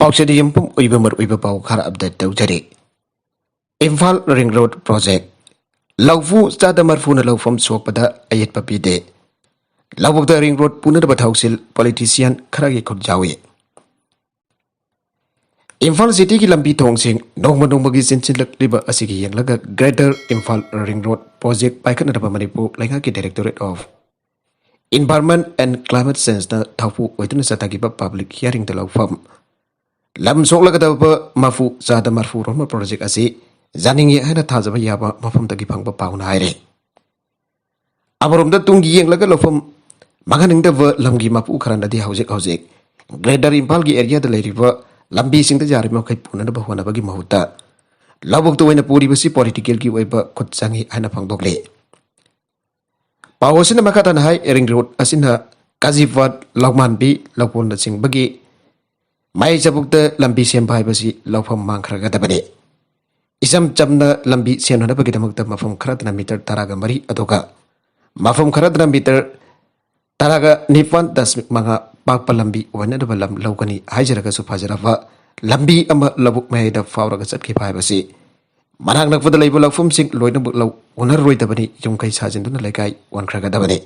Pauxidi Yampum Uibamur Uibapau Kara update Tauchari. Imphal Ring Road Project. Laufu Stada Marfuna Law from Sopada Ayet Papide. Love of the Ring Road Punabat Housil politician Karagi Kodjawi. Imphal City Lambi Tongsing, no Manomagis in Silak River Asiki and Laga Greater Imphal Ring Road Project by Kanada Manipu, Langaki Directorate of Environment and Climate Sense the Tafu within Satagiba public hearing the law firm. Lam Solakadaba Mafu Zada Marfu Roma project asi Zaningi had a Tazava Yaba Mafam the Gipanga Pound Hire. Amarum the Tungi and Lagalofum Maganing the Ver Lamgi Mapu Karanda di Housek Greater Impalgi area the lady river Lambi sing the Jarimokai Puna Bahuanabagi Mahuta Labuk to win a Puribasi political giveaway Kotsangi and a Pandogle. Pawas in the Makatan High Ring Road as in her Kazivat Lagman B Lapon the Sing Bagi. May sabuk the lambi siyam bahay basi lawfam mangkraga dabade. Isam chamna lambi siyam na bagidamag da mafam karat na meter taraga mari adoka. Mafam karat na meter taraga nifan das mga pagpalambi wana da balam lawkani hajaraga supajarafa lambi ama labuk may da fawraga sat ki bahay basi. Manang nagpadalay po lawfam sing loy na law unar roy dabani yung kay sajin doon na laykay wankraga dabade.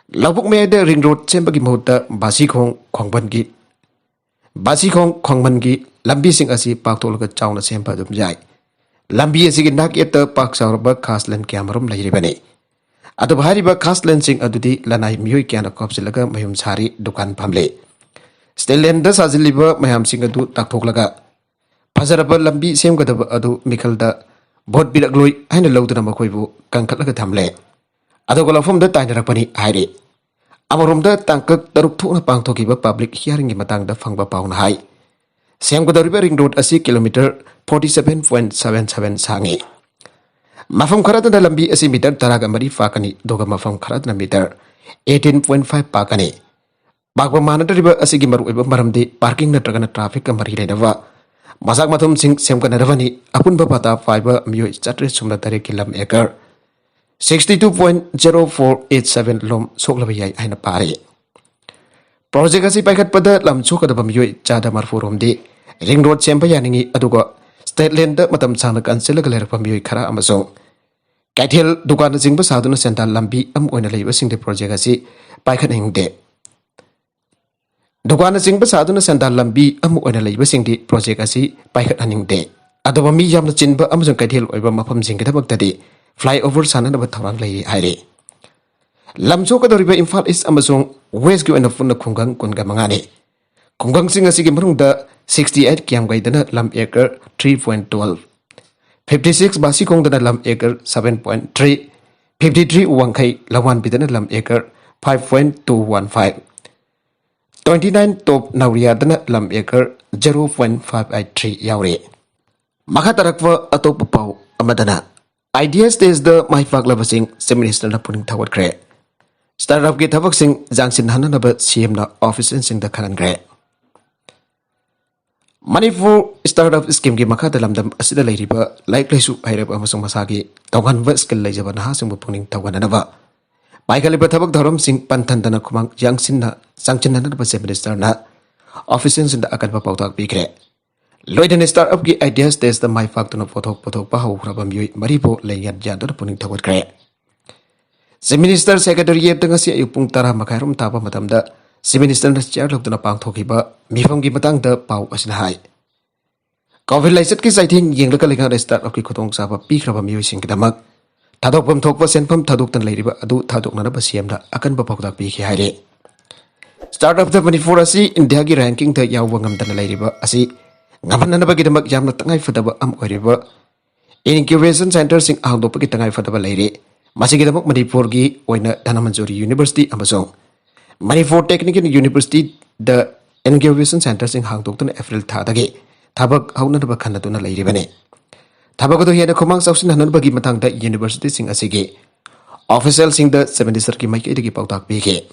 Lawbuk may da ring road siyam bagi mahuta basi kong kwangbangi Basi Kongmangi, Lambi sing asi Paktolga Chown Sempa Dum Jai. Lambi is in Nak yet the Park Sauerberg Castland Camerum Lairibane. At the Hariba Castland sing Adudi Lanai Mui Can of Copsilaga Mayum Sari Dukan Pamle. Still lenders as liver Mayam sing adu Taktolaga. Pasaraba Lambi Sem got adu Mikalda, Bot Bilagloi and a low to Namakoivu, Kankalaga Tamle. Adogola from the Tannaraga Hide. Amarumda tangkak daruk tu na pang tokiba public hearing di matang da fangba paun hai. Siam ko Ring Road asi kilometer 47.77 sangi. Mafam karat na lambi asi meter taraga mari fakani doga mafam karat na meter 18.5 pakani. Bagpamana da riba asi gimaru iba maramdi parking na traga na traffic ka mari redawa. Masak matum sing siam ka naravani apun bapata fiber miyo chatre sumna tare kilam ekar. 62.0487 lom soklabayay ay napari. Project asi paikat pada lam sokadabam yoy chada marfurom di ring road sempa yaningi aduga state land matam sang kansel galer pamyoy khara amasong kaithel dukan sing ba saduna sental lambi am oina leiba sing de project asi paikat hingde dukan sing ba saduna sental lambi am oina leiba sing di project asi paikat haningde adoba mi yamna chinba amasong kaithel oiba mafam sing kitabak tadi flyover sana na batawang lay hari. Lamso ka doriba Imphal is amasong west ko enafun na kunggang kun gamangani. Kunggang singa sige marung da 68 kiyam gay dana lam acre 3.12. 56 basi kong dana lam acre 7.3. 53 uwang kay lawan bidana lam acre 5.215. 29 top nauriya dana lam acre 0.583 yauri. Makatarakwa atop papaw amadana. Ideas is the my fag lavasing minister na puning tawad kre. Startup get havaksing jangsin hanan about CM na office sing the kanan kre. Money for startup scheme gi makha dalam dam asida lay riba likely su hairap amasong masagi tawhan va skill lay jaban ha sing puning tawana na ba. Baikali ba thabak dharam sing pantan dana kumang jangsin na jangsin hanan ba minister na office sing da akan pa pautak bi kre. Loiden startup ki ideas test the my fact no pothok pa ho krabam yui maripo layat jador puning tawat kre. Si minister secretariat tanga si ayupung tara makairum tapa matam da si minister na chair lok na pang thoki ba mifam gi matang da pau asina hai. Covid laiset ki saiting yeng laka linga startup ki khotong sa pa pi krabam yui sing kidamak. Thadok pam thok pa senpam thadok tan lairiba adu thadok na ba siam da akan ba pakdak pi ki haire. Startup the 24 asi India gi ranking da yawangam tan lairiba asi Ngapan na bagidamak jam na tangay fadaba am oriba. Incubation Center sing ahdo pagi tangay fadaba lairi. Masigidamak Manipur gi oina Dhanamanjori University amasong. Manipur Technical University the Incubation Center sing hangdok tan April thadagi. Thabak hauna na bakhan na to na lairi bane. Thabak to hiya kumang sausin hanan bagi matang da university sing asigi. Official sing the 70 sir ki mai ki pautak bige.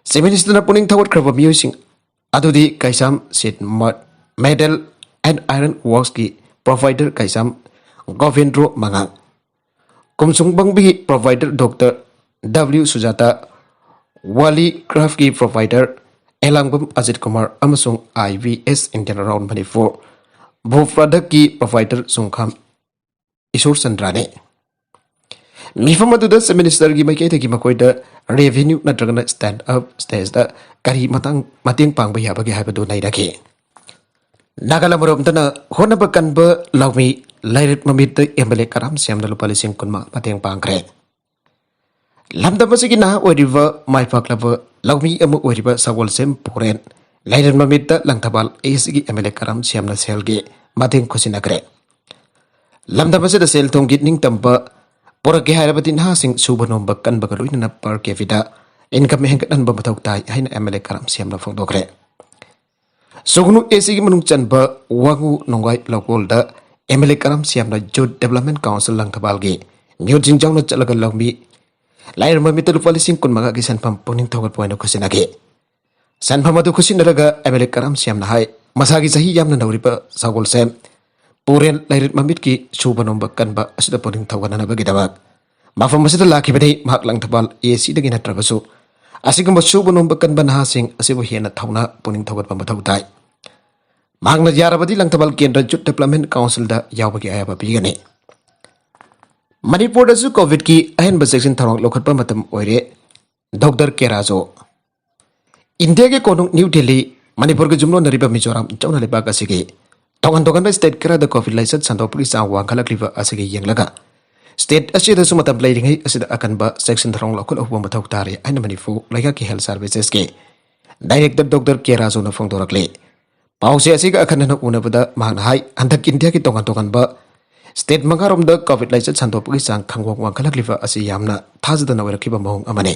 70 na puning thawat kraba music adudi kaisam sit Metal and Iron Works ki provider kaisam Govindro Mangang. Kumsung bangbi provider Dr. W. Sujata Wali Craft ki provider Elangum Ajit Kumar amasung IVS Indian Around Manipur Bhu product ki provider Sungkham Isur Sandrane Mifam aduda sa minister gi maikay gi makoyda revenue na dragana stand up stage da kari mating pang baya bagi haibadu na idaki Nagala marom na hona bakan ba lawmi lairit mamit emele karam siam na lupalising kunma mating pangkre Lamda masigi na oriva mai paklava lawmi amu oriva sagwal sem puren lairit mamit langtabal esigi emele karam siam na selgi mating kusinakre Lamda masida sel tongit ning tamba Porake harabatin hasing subanom bakan bagaluin na per capita income hengkat ba matau tai haina emele karam siam na fongdokre Sognu esigi manung chan ba wangu nongai lokol da emele karam siam na Youth Development Council lang tabalgi myo jingjang na chalaga lawmi lair mamita lupalising kun maga gisan pam puning tawat poino kusinagi san pamadu kusinaraga emele karam siam na hai masagi sahi yam na nawripa sagol sem Puren lairit mamit ki subanom bakan ba asida puning tawana na bagidawag mafam masida laki bade mahak lang tabal esi dagi na trabaso asigam subanom bakan ba nahasing asibo hiena Thangna puning tawat pamatau tai Mahang na yarabadi lang tabal Kendra Youth Development Council da yawbagi ayaba bigani Manipur da su COVID ki ahen ba section tharong lokhat pa matam oire Dr. Kerazo India ke konung New Delhi Manipur ke jumlo nariba Mizoram chawna lebak asigi Tongan state kera da COVID license sandopuri sa wang khalak liva asigi yang laga state asida su matam playing hai asida akan ba section tharong lokul obwa mathau tare aina Manipur laga ki health services ke director Dr. Kerazo na phongdorakle Pause asiga akan na unabada mahang hai andak India ki tongan ba state mangarom da COVID license sandopuri sang khangwang wang khalak liva asi yamna thajada na werakiba mahong amane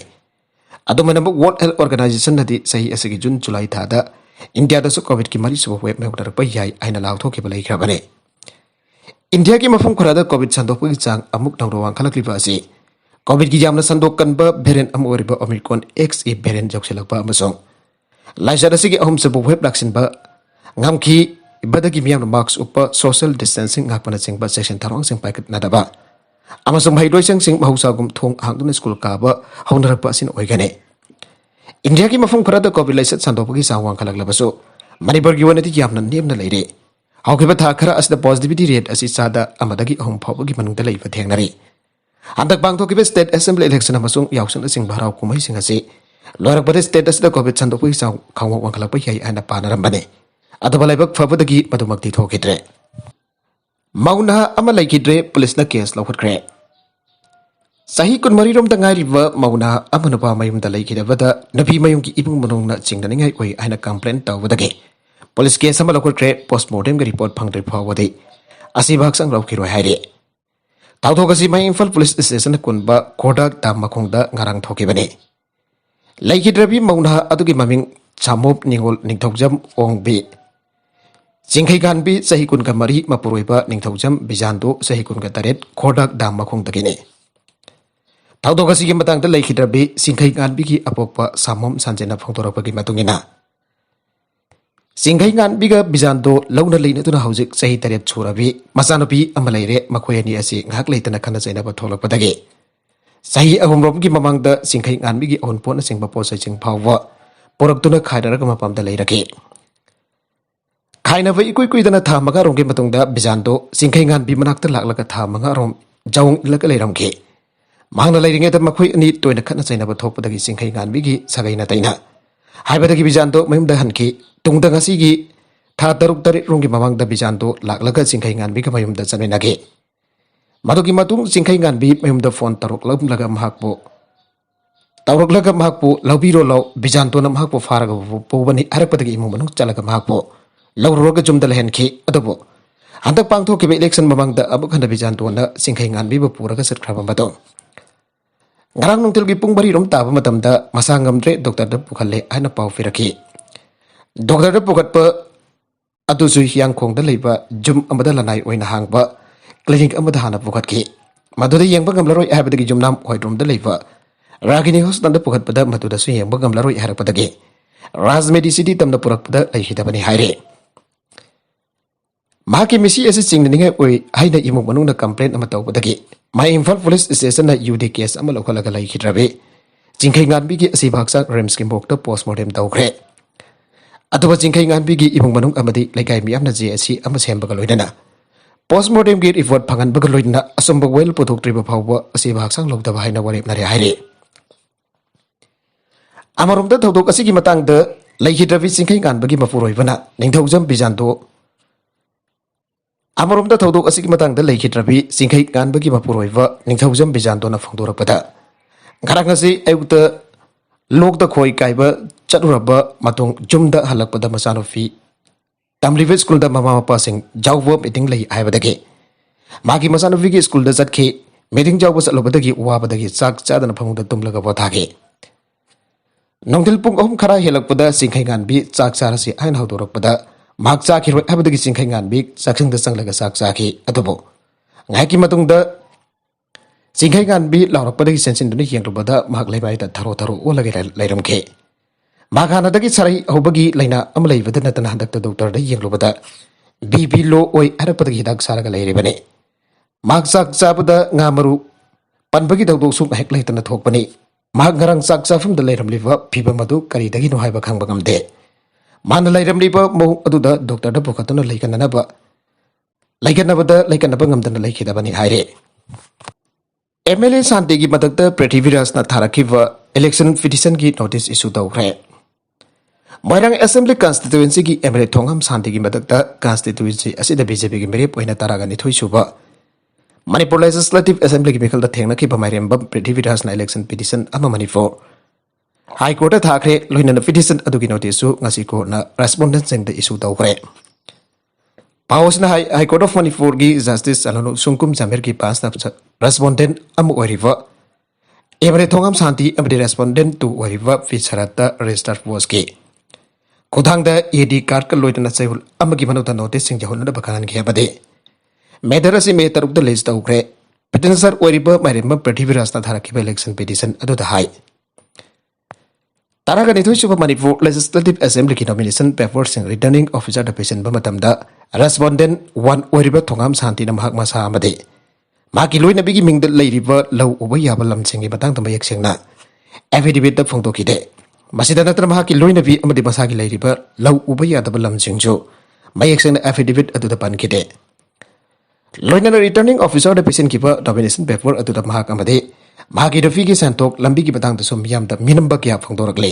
adumana World Health Organization nadi sahi asigi June July thada India da su COVID ki mari subo web me udar pa yai aina law thoke balai khabane India ki mafum khara da COVID sandok pi chang amuk dawro wang khalak liba asi COVID ki jamna sandok kan ba variant am oriba Omicron XE variant jokselak ba amasong laisa da sigi ahum subo web laksin ba ngamki ibada ki miyam marks upa social distancing ngakpana sing ba section tharong sing paikat nadaba amasong haidoi sing mahausa gum thong hangdun school ka ba haunar pa sin oigane India ki mafum khara da COVID license sandopagi sawang khalak labaso Manipur gi wanati yamna nemna leire haukiba tha khara asda positivity rate asi sada amadagi ahum phawagi manungda leiba thengnari andak bang thokiba state assembly election amasung yawsan asing bharau kumai sing ase lorak bade state asda COVID sandopagi saw khawang wang khalak pa yai ana panaram bane adaba laibak phawadagi madumakti thokidre mauna ama laikidre police na case lawhatkhre Sahi kun marirom da ngairiba mauna amanupa mayum da laikidabada Nupi mayum ki ibung manong na chingdaningai koi aina complaint tawwadagi Police case sama lokotre postmortem ga report phangdre phawadi asibak sang lawkiroi haire Tawthokasi may Imphal Police Station kunba Kodak dam makhongda ngarang thokibani Laikidrabi mauna adugi maming Chamop ningol ningthogjam ongbi Jingkhai ganbi sahi kun ka mari mapuroiba ningthogjam bijanto sahi kun ka taret Kodak dam makhongdagini Tawdokasi ki matang da laikidrabi singkhai nganbi ki apokpa samom sanjena phongtorakpagi matungina singkhai nganbi ga bijanto launa leina tuna haujik sahi taret churabi masanopi amalaire makhoyani asi ngak leitana khana jaina ba tholakpadagi sahi ahumrom ki mamangda singkhai nganbi ki onpon singba posai sing phawwa poraktuna khaidaraga mapamda leiraki khaina vai ikui kuidana tha maga rongge matungda bijanto singkhai nganbi manakta laklaga tha maga rom jawung ilaka leiramki Mahangna lairinge da makhoi ani toina khana chaina ba thokpadagi singkhai nganbi gi sagaina taina haibadagi bijanto mayumda hanki tungda ngasi gi tha taruk tari rongi mamangda bijanto laklaga singkhai nganbi ga mayumda chaminagi madugi matung singkhai nganbi mayumda phone taruk laga mahakbo tawraklaga mahakbo lawbiro law bijanto na mahakbo faraga pobani harakpadagi imung manung chalaga mahakbo lawroga jumda lehenki adobo handak pangthokiba election mamangda abukhanda bijanto na singkhai nganbi ba puraga satkraba madong Ngarang nung tilgi pung bari rom taba matamda masangam dre doktor da pukhale aina pau firaki doktor da pukhat pa adu su hiang khong da leiba jum amada lanai oina hangba clinic amada hana pukhat ki maduda yengba gamlaroi habadagi jumnam hoidrom da leiba ragini hospital da pukhat pada maduda su yengba gamlaroi harakpadagi raj medicity tamda purak pada leihidabani haire Mahaki misi esi chingninga oi haina imung manungna complaint ama tawpadagi My Imphal Police Station na UD case ama lokhalaga laikhidrabe Jingkhai nganbi ki asibak sang rems ki mokta postmortem tawkhre अथवा चिंखै गानबीगी इमुंग मनुंग अमदी लेकाई मियामना जे असि अमा सेमबगा लोइदना postmortem गी report फंगनबगा लोइदना असंबग well पुथोक्ट्रिबा फावबा असि भागसांग लौदबा हाइना वरेपनारे हाइरे अमरोमदा थौदोक असिगी मतंगदा लेखिद्रबि चिंखै गानबगी मपुरोइबना निंथौजम बिजानदो अमरोमदा थौदोक असिगी मतंगदा लेखिद्रबि चिंखै गानबगी मपुरोइबा निंथौजम बिजानदोना फोंदोरपदा घरांगसी अयुक्ता लोकदा खोई काइबा चतुरबा मतुंग जुमदा हलकपदा मचानुफी तमलिबे स्कूलदा mama मपासिंग जाउबा meeting लई हाइबदगे मागी मचानुफीगी स्कूलदा चतखे meeting जाउबा चलबदगी वाबदगी चाक चादना फमुंदा तुमलगा बोथागे नोंदिल पुंग अहुम खरा हेलकपदा चिंखै गानबी चाक चारसी हाइन हौदोरकपदा माक चाखिरोय हाइबदगी चिंखै गानबी चाखसिंगदा चंगलगा चाक चाखि अदुबो ngaiki matungda चिंखै गानबी लाउरकपदगी सेंसिनदुना येंगरुबदा माक लेबाइदा thorough thorough ओलगे लैरमखे मागानादगी सराई हौबगी लैना अम लैबदा नतना हदक्ता डॉक्टरदा येंगरुबदा बीबी लो ओय हरपदगी हिदाक सारगा लैरेबने माक चाक चाबदा ngaमरु पनबगी दौदो सुम हेक लैतना थोकपनी माक ngarang चाक चाफुमदा लैरमलिबा फिबम अदु करिदगी नो हाइबा खंगबा ngamde मान लैरमलिबा मौ अदुदा डॉक्टरदा पुखतुना लैकननबा लैकनबा ngamदना लैखिदबनी हाइरे एमएलए शांति की मदद पृथ्वीराज थारकीब इलेक्शन पिटिशन की नोटिस इशू तौरे मोरंग असेंबली कॉन्स्टिट्यूएंसी की एमएलए थोंगम शांति की मदद कॉन्स्टिट्यूएंसी असिद बीजेपी की मेरेप ओइना तारागा निथोइ सुबा मणिपुर लेजिस्लेटिव असेंबली की मिखल थेंगना की बमाइरेम पृथ्वीराज इलेक्शन पिटिशन अमा मणिपुर हाई कोर्ट थाखरे लोइना पिटिशन अदुगी नोटिस ngasi कोर्ट ना रेस्पोंडेंट सिंग इशू तौरे पावसना हाई कोर्ट ऑफ मणिपुर की जस्टिस अलोनु सुंकुम जामिर की पास रेस्पोंडेंट अम ओरिवा एमरे थोंगम शांति अमदे रेस्पोंडेंट टू ओरिवा फिसरता रजिस्टर पोस्ट के खुदांगदा एडी कार्ड का लोइदना चैहुल अमगी मनोता नोटिस सिंग जहुलना बखान घेबदे मेदरसी मे तरुकदा लेज तौग्रे पिटिशनर ओरिवा माइरेम पृथ्वीराजना थारकीबा इलेक्शन पिटिशन अदुदा हाई तारागा निथोइ सुबा मणिपुर लेजिस्लेटिव असेंबली की नॉमिनेशन पेपर सिंग रिटर्निंग ऑफिसर द पेशन बमतमदा रेस्पोंडेंट 1 ओरिबा थोंगम शांति न महक मसा अमदे माकी लोइना बिगी मिंग द लैरिबा लौ उबा याबा लमसिंगी मतंग त मयक सिंगना एफिडेविट द फोंदोखिदे मसिदा नत्र माकी लोइना बि अमदि मसागी लैरिबा लौ उबा यादबा लमसिंगजो मयक सिंगना एफिडेविट अदुदा पानखिदे लोइना रिटर्निंग ऑफिसर द पेशन की नॉमिनेशन पेपर अदुदा महक अमदे माकी रफी की संतोक लंबी की मतंग त मियाम द मिनंबा क्या फोंदोरकले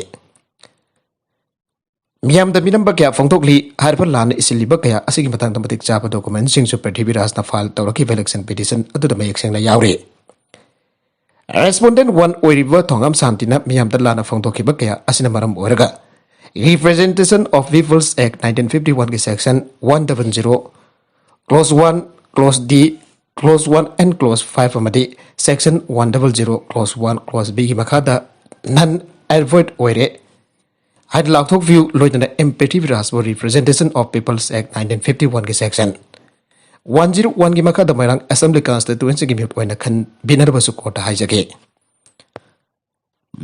मियाम द मिनंबा क्या फोंदोकली हारबा लान इसिलिबा क्या असिगी मतंग द मतिक चाबा डॉक्यूमेंट सिंगसु पृथ्वीराजना फाइल तौरकी इलेक्शन पिटिशन अदुदा मयक सिंगना यावरे रेस्पोंडेंट 1 ओरिबा थोंगम शांतिना मियाम द लाना फोंदोकिबा क्या असिना मरम ओरगा रिप्रेजेंटेशन ऑफ पीपल्स एक्ट 1951 की section 170 clause 1 clause D clause 1 and clause 5 अमदी सेक्शन 100 क्लोज 1 क्लोज बी की मखादा नन एडवर्ट ओइरे हाइड लाउथोक व्यू लोइदना एम्पेटिविरास बो रिप्रेजेंटेशन ऑफ पीपल्स एक्ट 1951 की सेक्शन 101 की मखादा मैरांग असेंबली कॉन्स्टिट्यूएंसी की म्यूट ओइना खन बिनरबसु कोर्ट हाइजगे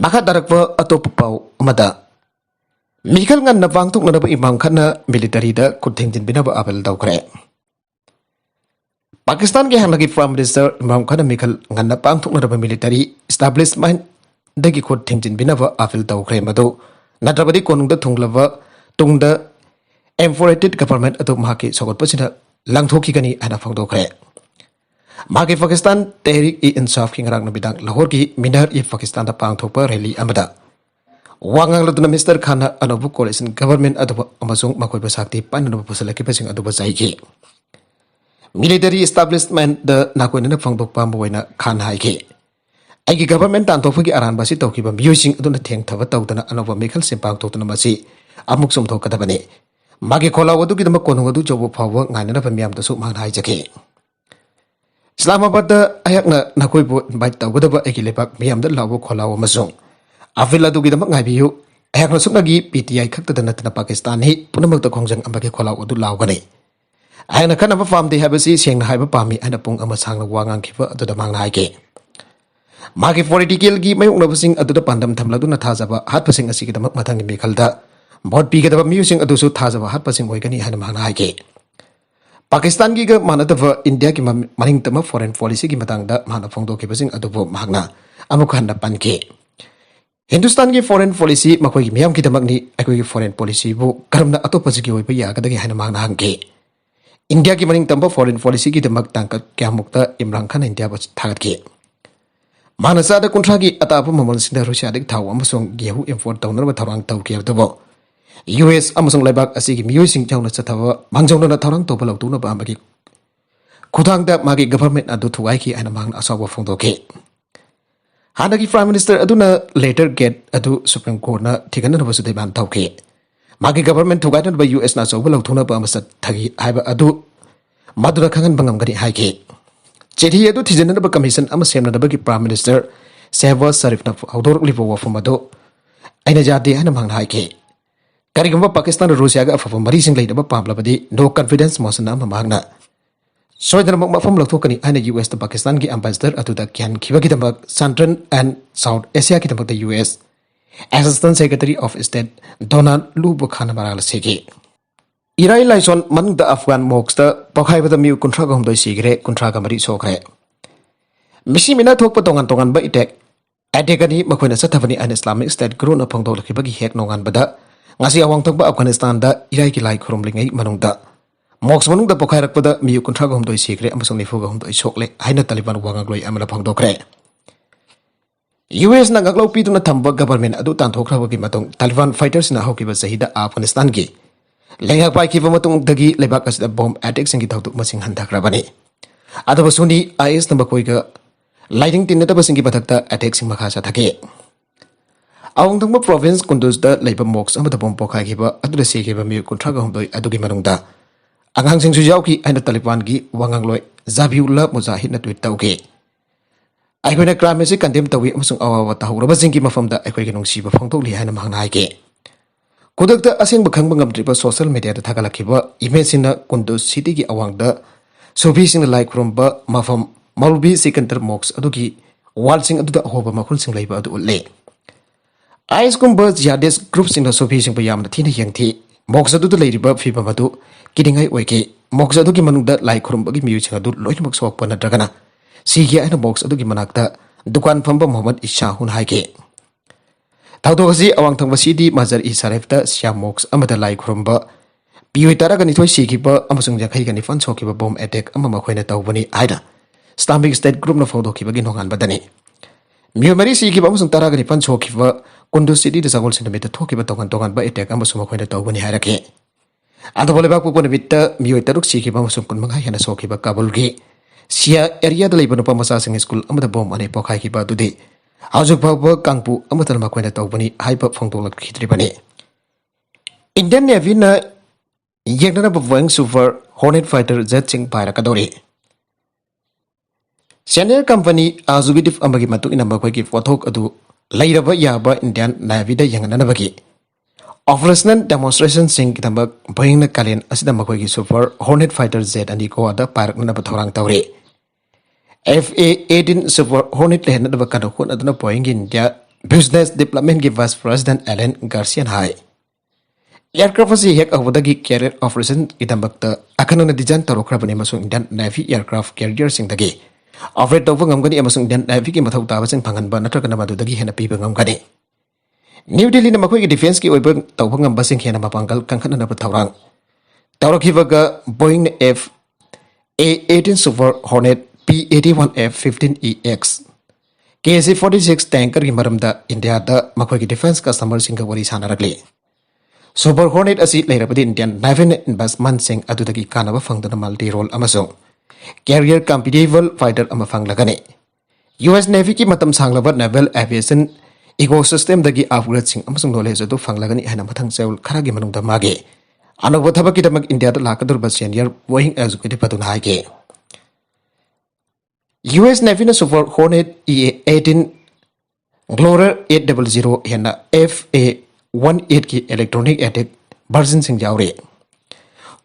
मखा दरकवा अतोप पाउ अमदा मिखल ngन पांगथोक नरब इमाम खन्ना मिलिटरी दा खुथिंजिन बिनबा अबल दौखरे पाकिस्तान के हांगी प्राइम मिनिस्टर इमरान खान मिखल ngन पांगथोक नरब मिलिटरी एस्टैब्लिशमेंट दगी खुथिंजिन बिनबा अबल दौखरे मदो नत्रबदी कोनुंगदा थुंगलबा तुंगदा एम्फोरेटेड गवर्नमेंट अदो माके सगोटपसिना लांगथोखिगनी आना फोंदोखरे माके पाकिस्तान तहरीक ई इंसाफ की ngरang नबिदांग लाहौर की मिनर ई पाकिस्तान दा पांगथोकपा रैली अमदा वांगांग लदना मिस्टर खान अनोबु कोलेशन गवर्नमेंट अदो अमसुंग मखोइबा साक्ति पाननबु पुसलकी पसिंग अदो बजाइकी मिलिटरी एस्टैब्लिशमेंट द नाकोइना फोंदोकपा मोइना खान हाइके आइगी गवर्नमेंट तांतोफगी अरानबासी तौखिबा मियोइसिंग अदुना थेंगथबा तौदना अनोबा मिखल सिंपांग तौदना मसी अमुक सुमथोकदबने मागे खोलाव अदुगी दम कोनुंग अदु जौबो फावबा ngainana pamyam दसु मान हाइजके इस्लामाबाद अयकना नकोइबो इनवाइट तौगदबा एगी लेबाक मियाम द लावो खोलाव अमसुंग अफिल अदुगी दम ngaibiyु अयकना सुनगी पीटीआई खक्तदा नतना पाकिस्तान ही पुनमक खोंजंग अमगे खोलाव अदु लावगने अयना खनबा फामदे हाबसी सेंगना हाइबा पामी अना पुंग अमा सांगना वांगांग खिबा अदुदा मांगना हाइके मागे पॉलिटिकल की मयोंगनबसिंग अदुदा पांडम थमलदुना थाजबा हातपसिंग असिगी दमक मथंग मिखलदा भोट पीगदबा मियुसिंग अदुसु थाजबा हातपसिंग ओइगनी हाना मांगना हाइके पाकिस्तान की मानदब इंडिया की मनिंगतम फॉरेन पॉलिसी की मतंगदा माना फोंदोखिबसिंग अदुबो मांगना अमुक हन्ना पानके Hindustan ki foreign policy makoi ki miyam ki damakni akoi ki foreign policy bu karamna atopa sigi oi ya kadagi hana mangna hangke. India ki maning tamba foreign policy ki damak tangka kya mukta Imran Khan India ba thagat ke. Mana sada kontra ki atapu mamal sinda Russia dik thaw amasong gehu import tawnar ba tharang taw ke dabo. US amasong laibak asi ki miyoi sing chawna chathawa mangjawna na tharang to balau tuna ba amagi. Khudang da magi government adu thuai ki hana mangna asawa phongdo ke. Hanaki Prime Minister aduna later get adu Supreme Court na thigana na basu deban tawke. Magi government thugai ba US na chawba lauthuna ba masat thagi haiba adu madura khangan bangam gani haike. Chethi adu thijana ba commission ama semna ba ki Prime Minister Shehbaz Sharif na hawdor libo wafum adu aina jati hana mangna haike. Karigamba Pakistan Russia ga afafa mari sing leida ba pamla badi no confidence motion na mamangna. Soidana mafam lathokani aina US to Pakistan ki ambassador atuda kyan khiba ki damak Central and South Asia ki damak US Assistant Secretary of State Donald Lubu Khana Maral Segi. Irai Laison manung da Afghan moks da pakhai bada miu kontra ga humdoi sigre kontra ga mari sokre. Misi mina thok pa tongan ba itek atekani makoina sathavani an Islamic State group na phangdo lakhiba ki hek nongan bada ngasi awang thok ba Afghanistan da irai ki lai khorom lingai manung da Moks manung da pokai rakpada miu kontra ga humdoi sikre amasong nifu ga humdoi sokle haina Taliban wangagloi amala phangdokre. US na gaglaw pi na thamba government adu tanthokra gi matong Taliban fighters na hokiba sahida Afghanistan gi lenga pai ki matong dagi lebak as bomb attack singi thautuk masing handakra bani. Adu basuni IS na bakoi ga lighting tin na basingi bathakta attack sing makha sa thake. Awang thangba province Kunduz da leiba moks amada bomb pokai gi ba adu da sigiba miu kontra ga humdoi adu gi manung da Angang sing sujau ki aina Taliban ki wangang loi Zabiullah Mujahid na tweet tau ke. Aikoi na crime si condemn tawi amasung awawa tahuraba sing ki mafam da aikoi ki nungsiba phangthok li haina mahang nai ke. Kudak da asing bakhang bangam tripa social media da thagalakiba image na Kunduz city ki awang da sobi sing like from ba mafam Malbi Sikandar Mox adu ki wall sing adu da hoba makhul sing leiba adu ulle. Ais kumba jihadis group sing na sobi sing bayam na thina yang thi Mox adu da leiriba fiba madu Kidingai oike moks adu ki manung da lai khurum bagi miu chang adu loi mak sok pana dragana sigi aina moks adu ki manakta dukan phamba Muhammad Isha hun haike tawdo si awang thang basidi mazar Isaref da syam moks amada lai khurum ba piwi tara ga ni thoi sigi ba amasung jakhai ga ni fan sok ki ba bomb attack ama makhoina tawbani aida Islamic State group na fodo ki bagi nongan badani miu mari sigi ba amasung tara ga ni fan sok ki ba Kunduz city da sagol sinamita thoki ba tongan ba attack amasung makhoina tawbani hairake Ado boleh baku pun bitta mioi taruk sih kiba masuk pun menghai hana so kiba kabul ki sia area dalai pun apa masa sing school amada bom ane pokai kiba tu de ajuk bawa kangpu amada nama kuena tau bani hai pa phong tolak khitri bani Indian Navy na yang na bawang super Hornet fighter jet sing paira kadori Senior company azubitif amagi matu ina bakoi ki fotok adu lairaba yaba Indian Navy da yang na bagi Operational demonstration sing kitambak Boeing na kalian asida makoi ki super Hornet fighter jet ani ko ada parak na bathorang tawre FA-18 super Hornet lehen na bakado kun aduna Boeing India business development ki vice president Alan Garcia hai aircraft si hek awada ki carrier operation kitambak ta akano na design tarokra bani masung Indian Navy aircraft carrier sing dagi operate tawba ngamgani amasung Indian Navy ki mathau taba sing phangan ba natraka na madu dagi hena piba ngamgani New Delhi na makoi ki defense ki oiba tawba ngamba sing hena mapangkal kangkhan na bathawrang tawrakibaga Boeing FA-18 super Hornet P-81F-15EX KC-46 tanker ki maramda India da makoi ki defense customer sing ka wari sanarakli Super Hornet asi leirapadi Indian Navy investment sing adudagi kanaba fangdana multi role amasung carrier compatible fighter ama fanglagani US Navy ki matam sanglaba naval aviation ecosystem dagi upgrade sing amasung knowledge adu fanglagani hana mathang chaul kharagi manungda mage anok thaba ki damak India da lakadur ba senior Boeing executive patun haike US Navy na super Hornet E-18 Glorer 800 hena FA-18 ki electronic attack version sing jawre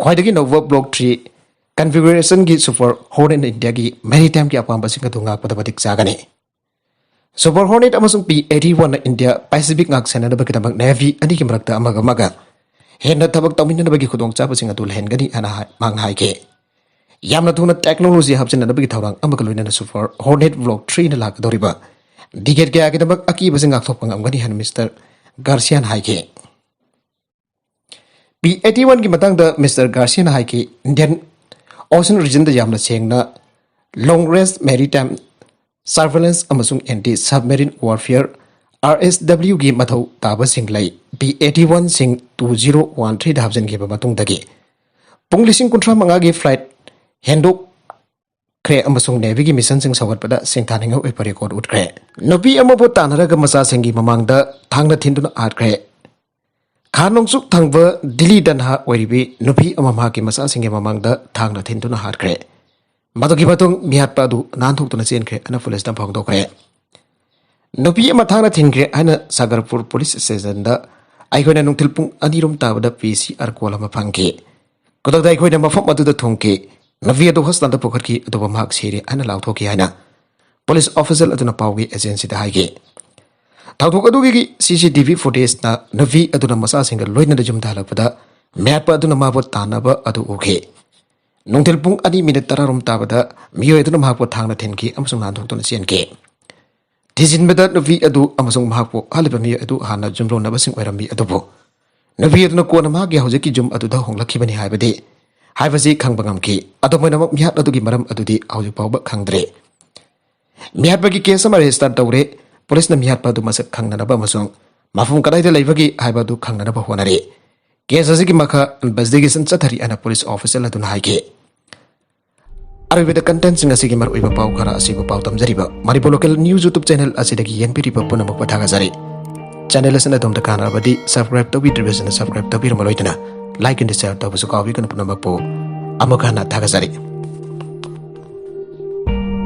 khwaidagi nova block 3 configuration ki super Hornet India ki maritime ki apamba sing adu ngak padabadik jagani Super Hornet amasung P-81 na India Pacific ngak sena na bagitamak Navy ani ki marakta amaga hena tabak tawmin na bagi khudong chapa sing adu lehen gani ana mang haike yamna thuna technology hapchen na bagi thawrang amagaloina na super Hornet block 3 na lakadoriba Diget kaya kita aki basing ngaktok pangamgani han Mr. Garcia haike. P81 ki matang da Mr. Garcia haike Indian Ocean region da yamna chengna long range maritime surveillance amasung anti-submarine warfare RSW gi mathau taba singlai P81 sing 2013 da habjan gi matung dagi punglising kuntra manga gi flight handok kre amasung navy gi mission sing sawat pada sing thaninga oi pare record ut kre Nupi amapo Tannaraga Macha-Singgi Mamangda Thangna Thinduna Hatkhre Khanong suk thangba Delhi danha oiribi Nupi amama ki Macha-Singgi Mamangda Thangna Thinduna Hatkhre Madogi batung mihat padu nanthuk tuna chen kre ana police dam phang dokre Nupi ama Thangna thingkre ana Sagarpur police station da aihona nungthil pung anirum tabada PCR kola ma phangke kodakda aihona mafam adu da thongke Nupi adu hospital da pokharki adu bamhak seri ana lauthoki haina police officer aduna pawgi agency da haige thauthok adu gi CCTV footage na Nupi aduna Macha-Singgi loina da jum dhalakpada mihat pa aduna mabo tanaba adu okay Nungtil pung ani minute tararum tabada miyo aduna mahakpo Thangna thinki amasung nanthok tuna sienke Tizin beda Nupi adu amasung mahakpo haliba miyo adu hana jumro nabasing oirambi adubo Nupi aduna kona mahagi haujeki jum adu da honglakibani haibadi haibasi khangbangamki adomoinamak mihat adu gi maram adudi hauju pawba khangdre mihat bagi case ama register tawre police na mihat padu masak khangnanaba amasung mafum kadaida leibagi haibadu khangnanaba honare case asigi makha investigation chathari ana police officer laduna haige Aribeda content singa sigi mar oiba paw khara asiba paw tamjariba Manipur local news YouTube channel asidagi yengpiri papuna makpa thagajari channel asana dom takana badi subscribe to subscribe to birmaloitana like and share to busukawi kan puna makpo amakana thagajari